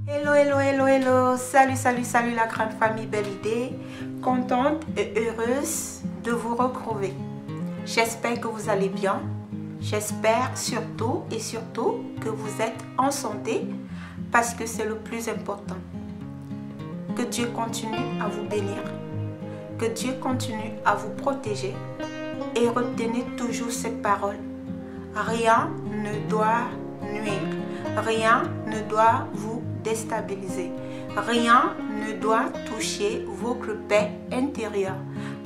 Hello, hello, hello, hello, salut la grande famille Belle Idée, contente et heureuse de vous retrouver. J'espère que vous allez bien, j'espère surtout que vous êtes en santé parce que c'est le plus important. Que Dieu continue à vous bénir, que Dieu continue à vous protéger et retenez toujours cette parole. Rien ne doit nuire, rien ne doit vous déstabiliser. Rien ne doit toucher votre paix intérieure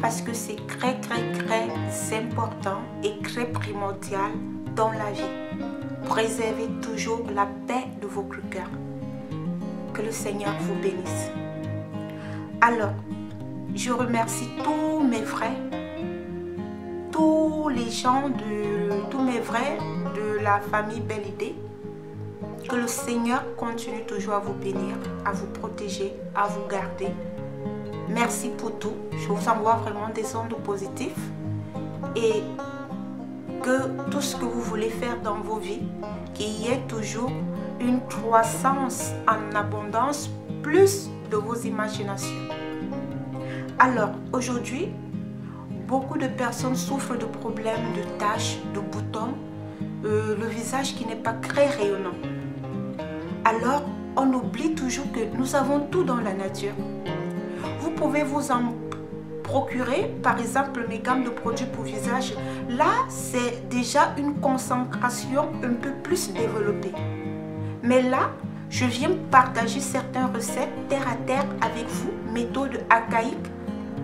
parce que c'est très important et très primordial dans la vie. Préservez toujours la paix de votre cœur. Que le Seigneur vous bénisse. Alors, je remercie tous mes frères, tous les gens tous mes frères de la famille Belle Idée. Que le Seigneur continue toujours à vous bénir, à vous protéger, à vous garder. Merci pour tout. Je vous envoie vraiment des ondes positives. Et que tout ce que vous voulez faire dans vos vies, qu'il y ait toujours une croissance en abondance, plus de vos imaginations. Alors, aujourd'hui, beaucoup de personnes souffrent de problèmes de taches, de boutons, le visage qui n'est pas très rayonnant. Alors, on oublie toujours que nous avons tout dans la nature. Vous pouvez vous en procurer, par exemple, mes gammes de produits pour visage. Là, c'est déjà une concentration un peu plus développée. Mais là, je viens partager certaines recettes terre à terre avec vous, méthode archaïque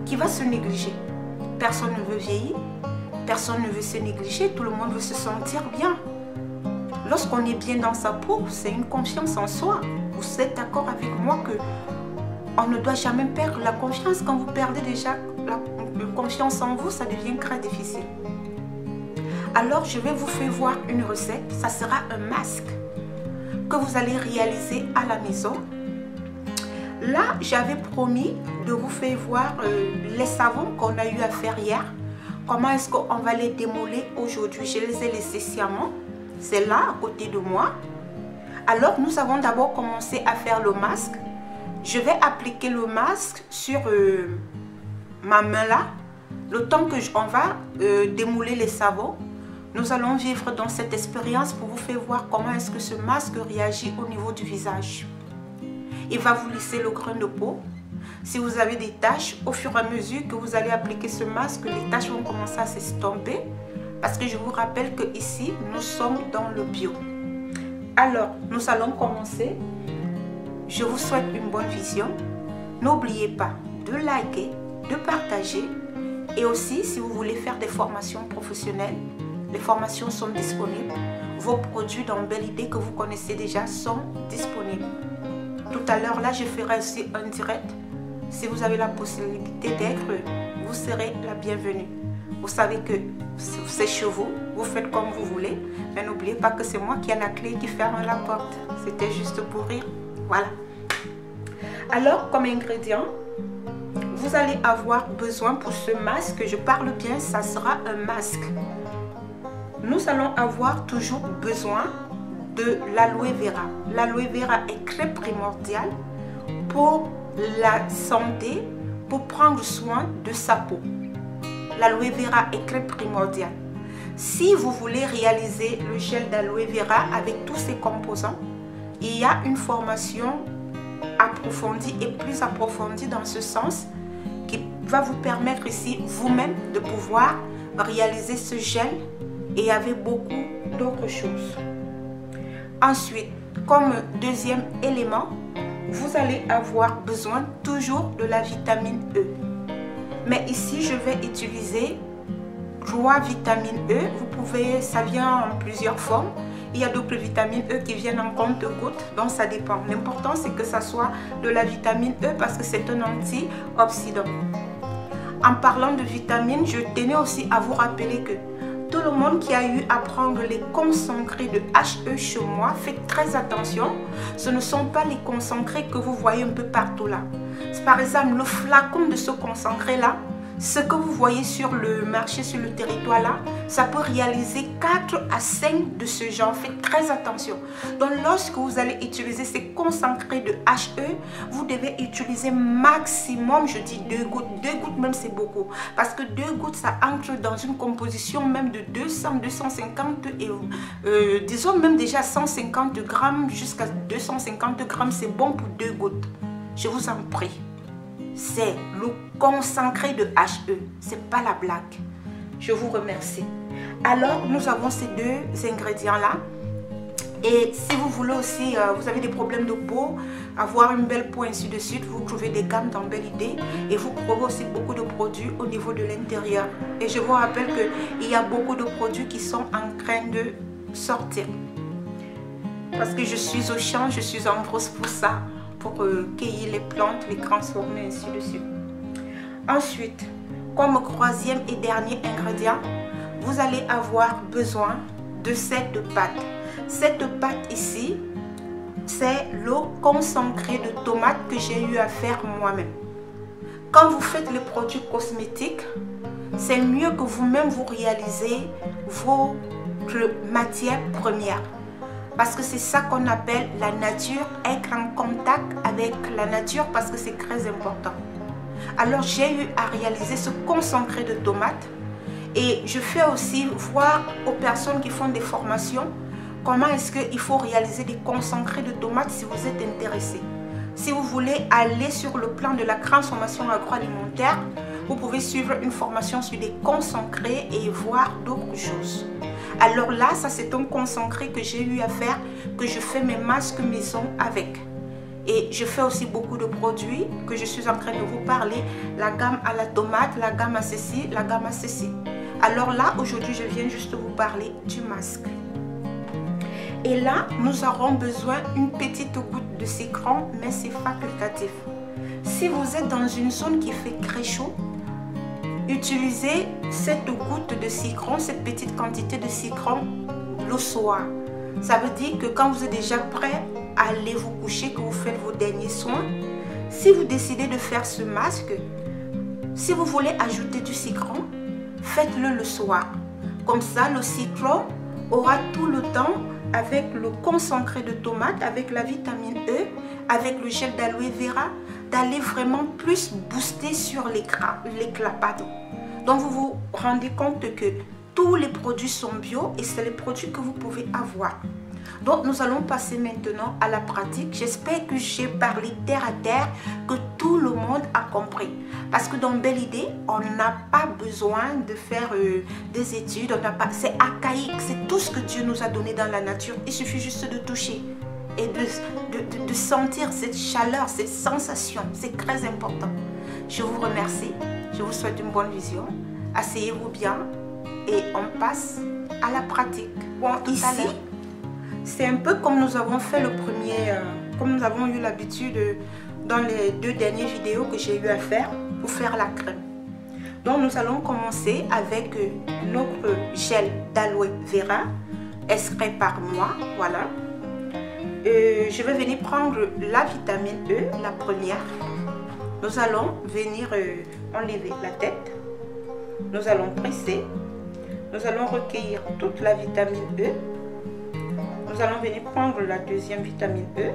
qui va se négliger. Personne ne veut vieillir, personne ne veut se négliger, tout le monde veut se sentir bien. Lorsqu'on est bien dans sa peau, c'est une confiance en soi. Vous êtes d'accord avec moi que on ne doit jamais perdre la confiance. Quand vous perdez déjà la confiance en vous, ça devient très difficile. Alors, je vais vous faire voir une recette. Ça sera un masque que vous allez réaliser à la maison. Là, j'avais promis de vous faire voir les savons qu'on a eu à faire hier. Comment est-ce qu'on va les démoler aujourd'hui? Je les ai laissés sciemment. C'est là, à côté de moi. Alors, nous avons d'abord commencé à faire le masque. Je vais appliquer le masque sur ma main là. Le temps que on va démouler les savons, nous allons vivre dans cette expérience pour vous faire voir comment est-ce que ce masque réagit au niveau du visage. Il va vous lisser le grain de peau. Si vous avez des taches, au fur et à mesure que vous allez appliquer ce masque, les taches vont commencer à s'estomper. Parce que je vous rappelle que ici, nous sommes dans le bio. Alors, nous allons commencer. Je vous souhaite une bonne vision. N'oubliez pas de liker, de partager. Et aussi, si vous voulez faire des formations professionnelles, les formations sont disponibles. Vos produits dans Belle Idée que vous connaissez déjà sont disponibles. Tout à l'heure, là, je ferai aussi un direct. Si vous avez la possibilité d'être, vous serez la bienvenue. Vous savez que c'est chez vous, vous faites comme vous voulez, mais n'oubliez pas que c'est moi qui ai la clé qui ferme la porte. C'était juste pour rire. Voilà. Alors, comme ingrédient, vous allez avoir besoin pour ce masque, je parle bien, ça sera un masque. Nous allons avoir toujours besoin de l'aloe vera. L'aloe vera est très primordial pour la santé, pour prendre soin de sa peau. L'aloe vera est très primordial. Si vous voulez réaliser le gel d'aloe vera avec tous ses composants, il y a une formation approfondie et plus approfondie dans ce sens qui va vous permettre ici vous-même de pouvoir réaliser ce gel et avec beaucoup d'autres choses. Ensuite, comme deuxième élément, vous allez avoir besoin toujours de la vitamine E. Mais ici, je vais utiliser 3 vitamines E. Vous pouvez, ça vient en plusieurs formes. Il y a d'autres vitamines E qui viennent en compte-gouttes, donc ça dépend. L'important, c'est que ça soit de la vitamine E parce que c'est un antioxydant. En parlant de vitamines, je tenais aussi à vous rappeler que tout le monde qui a eu à prendre les concentrés de HE chez moi, faites très attention. Ce ne sont pas les concentrés que vous voyez un peu partout là. Par exemple, le flacon de ce concentré là, ce que vous voyez sur le marché, sur le territoire là, ça peut réaliser 4 à 5 de ce genre. Faites très attention. Donc lorsque vous allez utiliser ces concentrés de HE, vous devez utiliser maximum, je dis 2 gouttes. 2 gouttes même c'est beaucoup. Parce que 2 gouttes ça entre dans une composition même de 200, 250 et disons même déjà 150 grammes jusqu'à 250 grammes. C'est bon pour 2 gouttes. Je vous en prie. C'est le concentré de HE. C'est pas la blague. Je vous remercie. Alors, nous avons ces 2 ingrédients-là. Et si vous voulez aussi, vous avez des problèmes de peau, avoir une belle peau, ainsi de suite, vous trouvez des gammes dans Belle Idée. Et vous trouvez aussi beaucoup de produits au niveau de l'intérieur. Et je vous rappelle qu'il y a beaucoup de produits qui sont en train de sortir. Parce que je suis au champ, je suis en brosse pour ça. Pour cueillir les plantes, les transformer, ainsi de suite. Ensuite, comme 3e et dernier ingrédient, vous allez avoir besoin de cette pâte. Cette pâte ici, c'est le concentré de tomate que j'ai eu à faire moi-même. Quand vous faites les produits cosmétiques, c'est mieux que vous-même vous réalisez votre matière première. Parce que c'est ça qu'on appelle la nature, être en contact avec la nature parce que c'est très important. Alors j'ai eu à réaliser ce concentré de tomates et je fais aussi voir aux personnes qui font des formations comment est-ce qu'il faut réaliser des concentrés de tomates si vous êtes intéressé. Si vous voulez aller sur le plan de la transformation agroalimentaire, vous pouvez suivre une formation sur des concentrés et voir d'autres choses. Alors là, ça c'est un concentré que j'ai eu à faire, que je fais mes masques maison avec. Et je fais aussi beaucoup de produits que je suis en train de vous parler. La gamme à la tomate, la gamme à ceci, la gamme à ceci. Alors là, aujourd'hui, je viens juste vous parler du masque. Et là, nous aurons besoin d'une petite goutte de citron, mais c'est facultatif. Si vous êtes dans une zone qui fait très chaud, utilisez cette goutte de citron, cette petite quantité de citron le soir. Ça veut dire que quand vous êtes déjà prêt à aller vous coucher, que vous faites vos derniers soins, si vous décidez de faire ce masque, si vous voulez ajouter du citron, faites-le le soir. Comme ça, le citron aura tout le temps avec le concentré de tomate, avec la vitamine E, avec le gel d'aloe vera, d'aller vraiment plus booster sur l'éclat. Donc vous vous rendez compte que tous les produits sont bio et c'est les produits que vous pouvez avoir. Donc nous allons passer maintenant à la pratique. J'espère que j'ai parlé terre à terre, que tout le monde a compris. Parce que dans Belle Idée, on n'a pas besoin de faire des études. C'est archaïque, c'est tout ce que Dieu nous a donné dans la nature. Il suffit juste de toucher et de sentir cette chaleur, cette sensation. C'est très important. Je vous remercie. Je vous souhaite une bonne vision. Asseyez-vous bien et on passe à la pratique. Bon, ici, c'est un peu comme nous avons fait le premier, comme nous avons eu l'habitude dans les 2 dernières vidéos que j'ai eu à faire pour faire la crème. Donc nous allons commencer avec notre gel d'aloe vera, extrait par moi, voilà. Je vais venir prendre la vitamine E, la première. Nous allons venir enlever la tête. Nous allons presser. Nous allons recueillir toute la vitamine E. Nous allons venir prendre la deuxième vitamine E.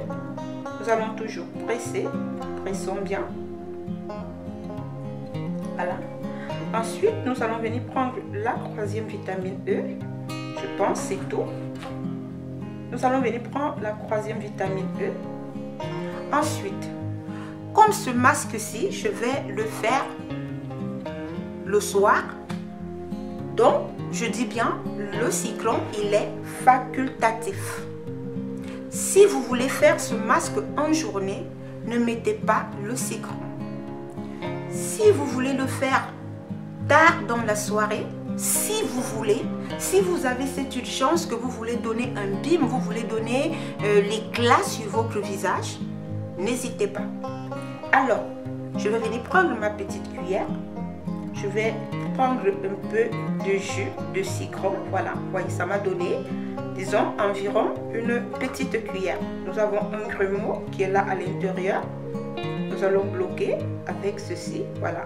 Nous allons toujours presser. Pressons bien. Voilà. Ensuite, nous allons venir prendre la troisième vitamine E. Je pense que c'est tout. Nous allons venir prendre la troisième vitamine E. Ensuite, comme ce masque-ci, je vais le faire le soir. Donc, je dis bien, le citron, il est facultatif. Si vous voulez faire ce masque en journée, ne mettez pas le citron. Si vous voulez le faire tard dans la soirée, si vous voulez, si vous avez cette urgence que vous voulez donner un bim, vous voulez donner l'éclat sur votre visage, n'hésitez pas. Alors, je vais venir prendre ma petite cuillère. Je vais prendre un peu de jus de citron. Voilà, vous voyez, ça m'a donné, disons, environ une petite cuillère. Nous avons un grumeau qui est là à l'intérieur. Nous allons bloquer avec ceci. Voilà,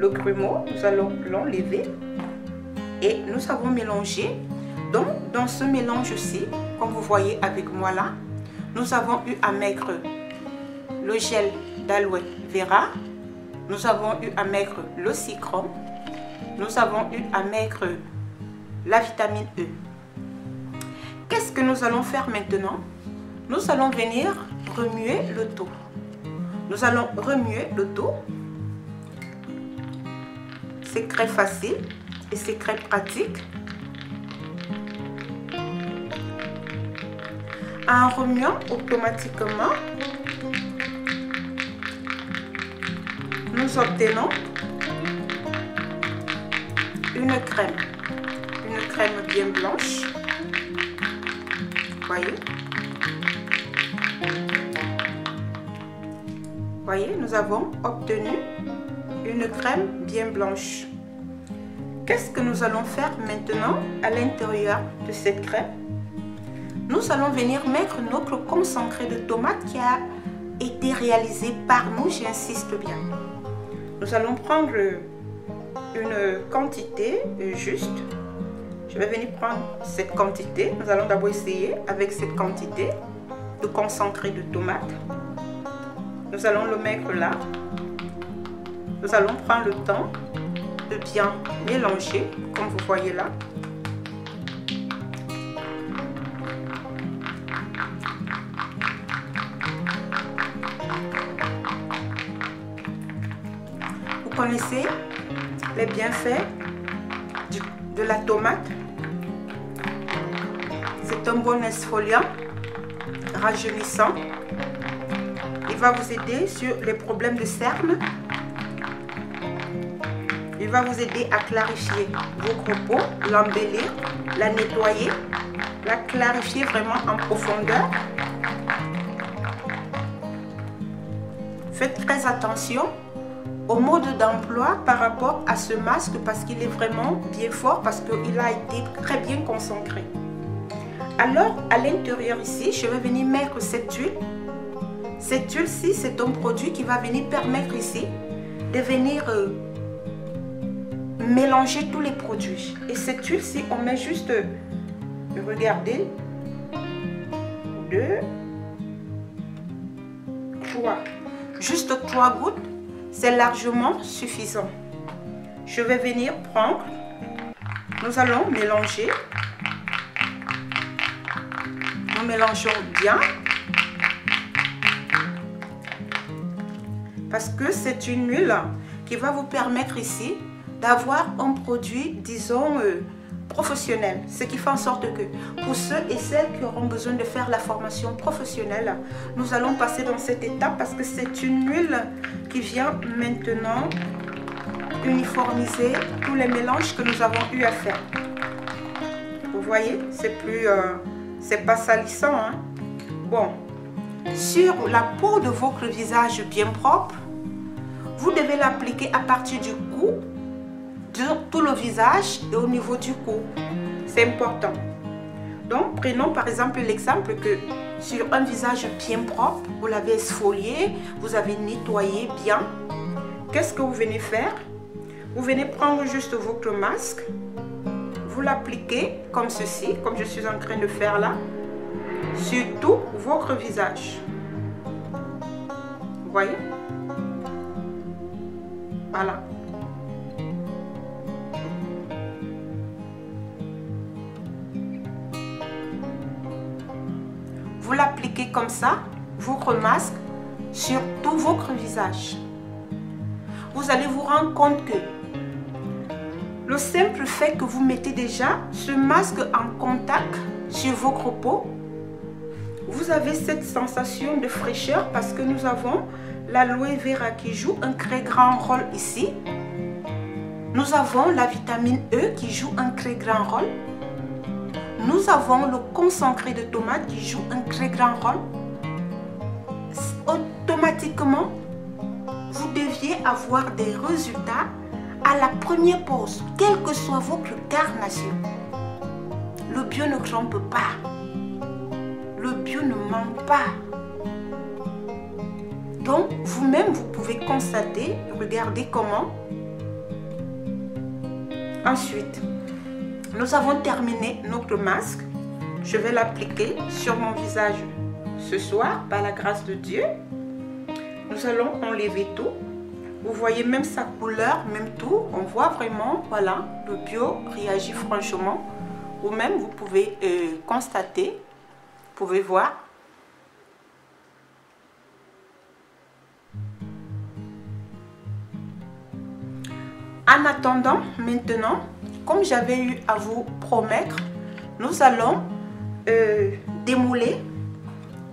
le grumeau, nous allons l'enlever et nous avons mélangé. Donc, dans ce mélange-ci, comme vous voyez avec moi là, nous avons eu à mettre le gel d'aloe vera, nous avons eu à mettre le citron, nous avons eu à mettre la vitamine E. Qu'est-ce que nous allons faire maintenant? Nous allons venir remuer le tout. Nous allons remuer le tout. C'est très facile et c'est très pratique. En remuant automatiquement, nous obtenons une crème bien blanche. Voyez, nous avons obtenu une crème bien blanche. Qu'est-ce que nous allons faire maintenant à l'intérieur de cette crème? Nous allons venir mettre notre concentré de tomate qui a été réalisé par nous, j'insiste bien. Nous allons prendre une quantité juste. Je vais venir prendre cette quantité. Nous allons d'abord essayer avec cette quantité de concentré de tomate. Nous allons le mettre là. Nous allons prendre le temps de bien mélanger, comme vous voyez là. Vous connaissez les bienfaits de la tomate. C'est un bon exfoliant, rajeunissant. Il va vous aider sur les problèmes de cernes. Il va vous aider à clarifier votre peau, l'embellir, la nettoyer, la clarifier vraiment en profondeur. Faites très attention au mode d'emploi par rapport à ce masque parce qu'il est vraiment bien fort, parce qu'il a été très bien concentré. Alors, à l'intérieur ici, je vais venir mettre cette huile. Cette huile-ci, c'est un produit qui va venir permettre ici de venir mélanger tous les produits. Et cette huile-ci, on met juste, regardez, 2, 3. Juste 3 gouttes, c'est largement suffisant. Je vais venir prendre, nous allons mélanger. Nous mélangeons bien. Parce que c'est une huile qui va vous permettre ici d'avoir un produit, disons, professionnel. Ce qui fait en sorte que pour ceux et celles qui auront besoin de faire la formation professionnelle, nous allons passer dans cette étape parce que c'est une huile qui vient maintenant uniformiser tous les mélanges que nous avons eu à faire. Vous voyez, c'est plus, c'est pas salissant, hein? Bon, sur la peau de votre visage bien propre, vous devez l'appliquer à partir du cou, de tout le visage et au niveau du cou. C'est important. Donc, prenons par exemple l'exemple que sur un visage bien propre, vous l'avez exfolié, vous avez nettoyé bien. Qu'est-ce que vous venez faire? Vous venez prendre juste votre masque, vous l'appliquez comme ceci, comme je suis en train de faire là, sur tout votre visage. Vous voyez? Voilà. Vous l'appliquez comme ça, votre masque, sur tout votre visage. Vous allez vous rendre compte que le simple fait que vous mettez déjà ce masque en contact sur votre peau, vous avez cette sensation de fraîcheur parce que nous avons l'aloe vera qui joue un très grand rôle ici. Nous avons la vitamine E qui joue un très grand rôle. Nous avons le concentré de tomate qui joue un très grand rôle. Automatiquement, vous deviez avoir des résultats à la première pause, quelle que soit votre carnation. Le bio ne trompe pas. Le bio ne ment pas. Donc, vous-même, vous pouvez constater, regardez comment Ensuite, nous avons terminé notre masque. Je vais l'appliquer sur mon visage ce soir par la grâce de Dieu. Nous allons enlever tout. Vous voyez même sa couleur, même tout. On voit vraiment, voilà, le bio réagit franchement. Ou même vous pouvez constater, vous pouvez voir. En attendant, maintenant, comme j'avais eu à vous promettre, nous allons démouler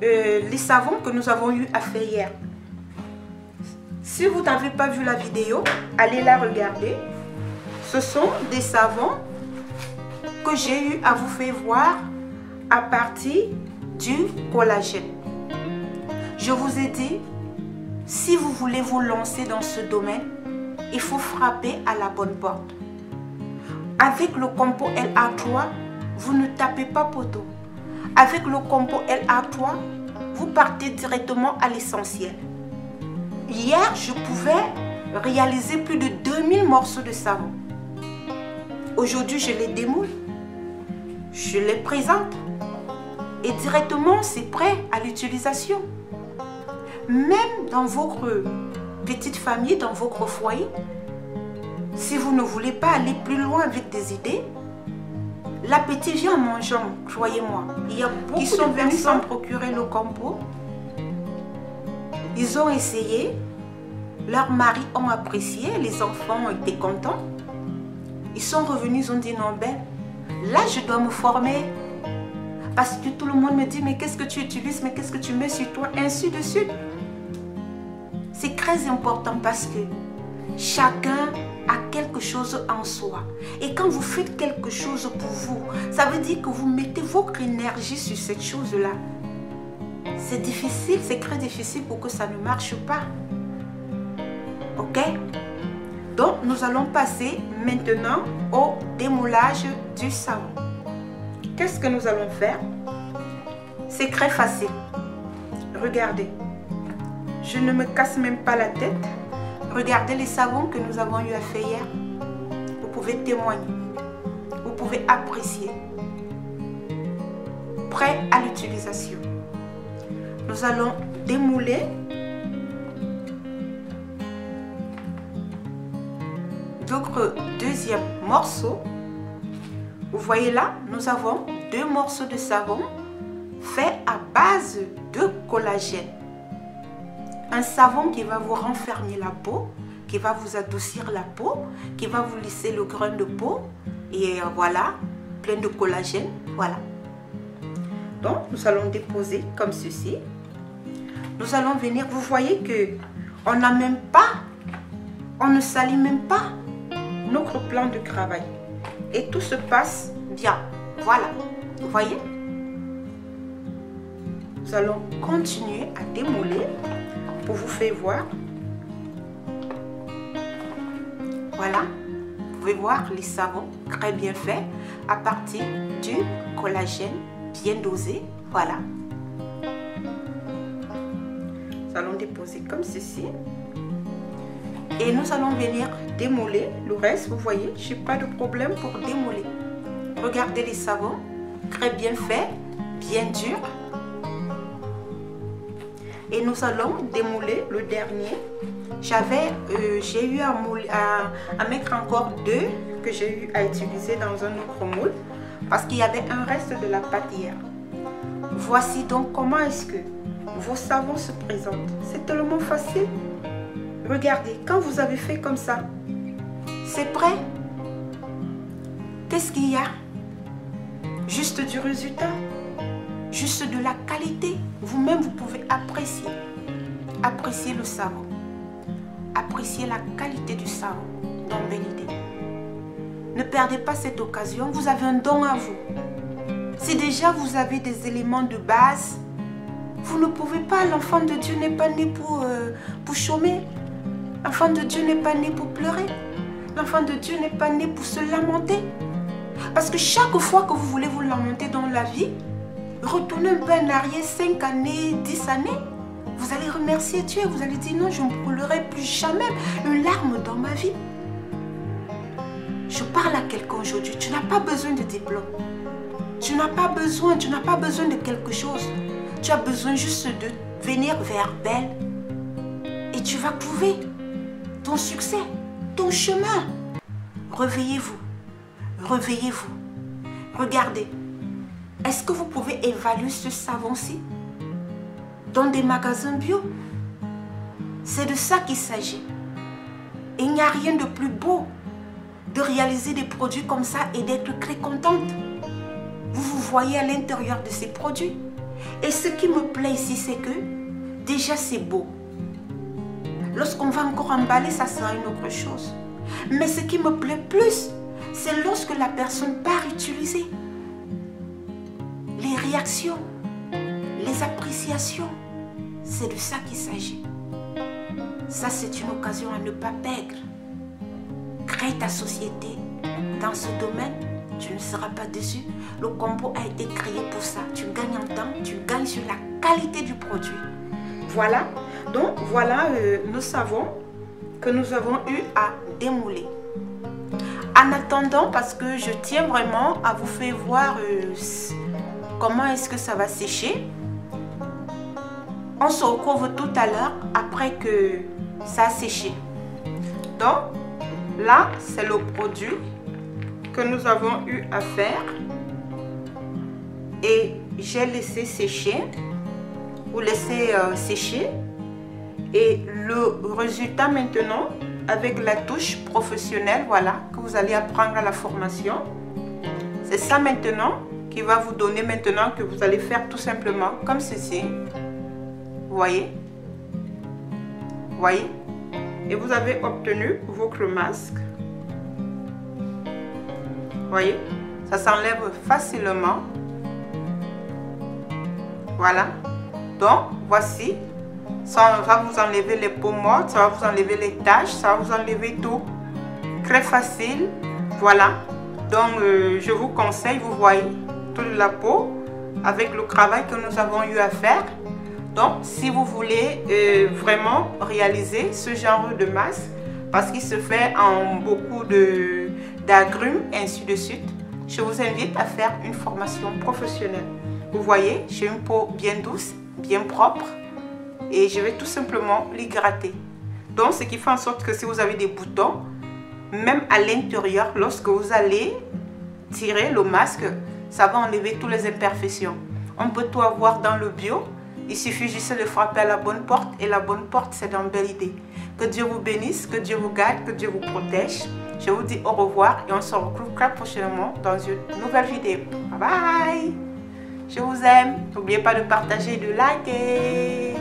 les savons que nous avons eu à faire hier. Si vous n'avez pas vu la vidéo, allez la regarder. Ce sont des savons que j'ai eu à vous faire voir à partir du collagène. Je vous ai dit, si vous voulez vous lancer dans ce domaine, il faut frapper à la bonne porte. Avec le compo LA3, vous ne tapez pas poteau. Avec le compo LA3, vous partez directement à l'essentiel. Hier, je pouvais réaliser plus de 2000 morceaux de savon. Aujourd'hui, je les démoule. Je les présente. Et directement, c'est prêt à l'utilisation. Même dans votre petite famille, dans votre foyer, si vous ne voulez pas aller plus loin avec des idées, l'appétit vient en mangeant, croyez-moi. Il y a beaucoup qui sont venus sans procurer le compo. Ils ont essayé, leurs maris ont apprécié, les enfants ont été contents. Ils sont revenus, ils ont dit non, ben, là je dois me former. Parce que tout le monde me dit, mais qu'est-ce que tu utilises, mais qu'est-ce que tu mets sur toi, ainsi de suite. C'est très important parce que chacun a quelque chose en soi. Et quand vous faites quelque chose pour vous, ça veut dire que vous mettez votre énergie sur cette chose-là. C'est difficile, c'est très difficile pour que ça ne marche pas. Ok? Donc, nous allons passer maintenant au démoulage du savon. Qu'est-ce que nous allons faire? C'est très facile. Regardez. Je ne me casse même pas la tête. Regardez les savons que nous avons eu à faire hier. Vous pouvez témoigner. Vous pouvez apprécier. Prêt à l'utilisation. Nous allons démouler notre deuxième morceau. Vous voyez là, nous avons 2 morceaux de savon faits à base de collagène. Un savon qui va vous renfermer la peau, qui va vous adoucir la peau, qui va vous lisser le grain de peau. Et voilà, plein de collagène. Voilà. Donc, nous allons déposer comme ceci. Nous allons venir, vous voyez que on n'a même pas, on ne salit même pas notre plan de travail. Et tout se passe bien. Voilà. Vous voyez? Nous allons continuer à démouler pour vous faire voir. Voilà. Vous pouvez voir les savons très bien faits à partir du collagène bien dosé. Voilà. Nous allons déposer comme ceci. Et nous allons venir démouler le reste. Vous voyez, je n'ai pas de problème pour démouler. Regardez les savons, très bien faits, bien durs. Et nous allons démouler le dernier. J'ai eu à mettre encore 2 que j'ai eu à utiliser dans un autre moule. Parce qu'il y avait un reste de la pâte hier. Voici donc comment est-ce que vos savons se présentent. C'est tellement facile. Regardez, quand vous avez fait comme ça, c'est prêt. Qu'est-ce qu'il y a? Juste du résultat, juste de la qualité. Vous-même, vous pouvez apprécier. Apprécier le savon. Apprécier la qualité du savon dans Belle Idée. Ne perdez pas cette occasion. Vous avez un don à vous. Si déjà vous avez des éléments de base, vous ne pouvez pas. L'enfant de Dieu n'est pas né pour chômer. L'enfant de Dieu n'est pas né pour pleurer. L'enfant de Dieu n'est pas né pour se lamenter. Parce que chaque fois que vous voulez vous lamenter dans la vie, retournez un peu en arrière, 5 années, 10 années, vous allez remercier Dieu. Vous allez dire non, je ne brûlerai plus jamais une larme dans ma vie. Je parle à quelqu'un aujourd'hui. Tu n'as pas besoin de diplôme. Tu n'as pas besoin de quelque chose. Tu as besoin juste de venir vers Belle et tu vas trouver ton succès, ton chemin. Réveillez-vous. Réveillez-vous. Regardez. Est-ce que vous pouvez évaluer ce savon-ci dans des magasins bio? C'est de ça qu'il s'agit. Et il n'y a rien de plus beau de réaliser des produits comme ça et d'être très contente. Vous vous voyez à l'intérieur de ces produits. Et ce qui me plaît ici, c'est que déjà c'est beau. Lorsqu'on va encore emballer, ça sera une autre chose. Mais ce qui me plaît plus, c'est lorsque la personne part utiliser. Les réactions, les appréciations, c'est de ça qu'il s'agit. Ça, c'est une occasion à ne pas perdre. Crée ta société dans ce domaine, tu ne seras pas déçu. Le combo a été créé pour ça. Tu gagnes en temps, tu gagnes sur la qualité du produit. Voilà, donc voilà nos savons que nous avons eu à démouler. En attendant, parce que je tiens vraiment à vous faire voir comment est-ce que ça va sécher. On se retrouve tout à l'heure après que ça a séché. Donc, là, c'est le produit que nous avons eu à faire. Et j'ai laissé sécher. Vous laissez sécher. Et le résultat maintenant, avec la touche professionnelle, voilà, que vous allez apprendre à la formation. C'est ça maintenant qui va vous donner maintenant que vous allez faire tout simplement comme ceci. Vous voyez? Vous voyez? Et vous avez obtenu votre masque. Vous voyez? Ça s'enlève facilement. Voilà. Donc, voici. Ça va vous enlever les peaux mortes, ça va vous enlever les taches, ça va vous enlever tout. Très facile. Voilà. Donc, je vous conseille, vous voyez, toute la peau avec le travail que nous avons eu à faire. Donc, si vous voulez vraiment réaliser ce genre de masque, parce qu'il se fait en beaucoup d'agrumes, ainsi de suite, je vous invite à faire une formation professionnelle. Vous voyez, j'ai une peau bien douce, bien propre, et je vais tout simplement les gratter. Donc, ce qui fait en sorte que si vous avez des boutons, même à l'intérieur, lorsque vous allez tirer le masque, ça va enlever toutes les imperfections. On peut tout avoir dans le bio. Il suffit juste de frapper à la bonne porte. Et la bonne porte, c'est dans Belle Idée. Que Dieu vous bénisse, que Dieu vous garde, que Dieu vous protège. Je vous dis au revoir et on se retrouve très prochainement dans une nouvelle vidéo. Bye bye. Je vous aime. N'oubliez pas de partager et de liker.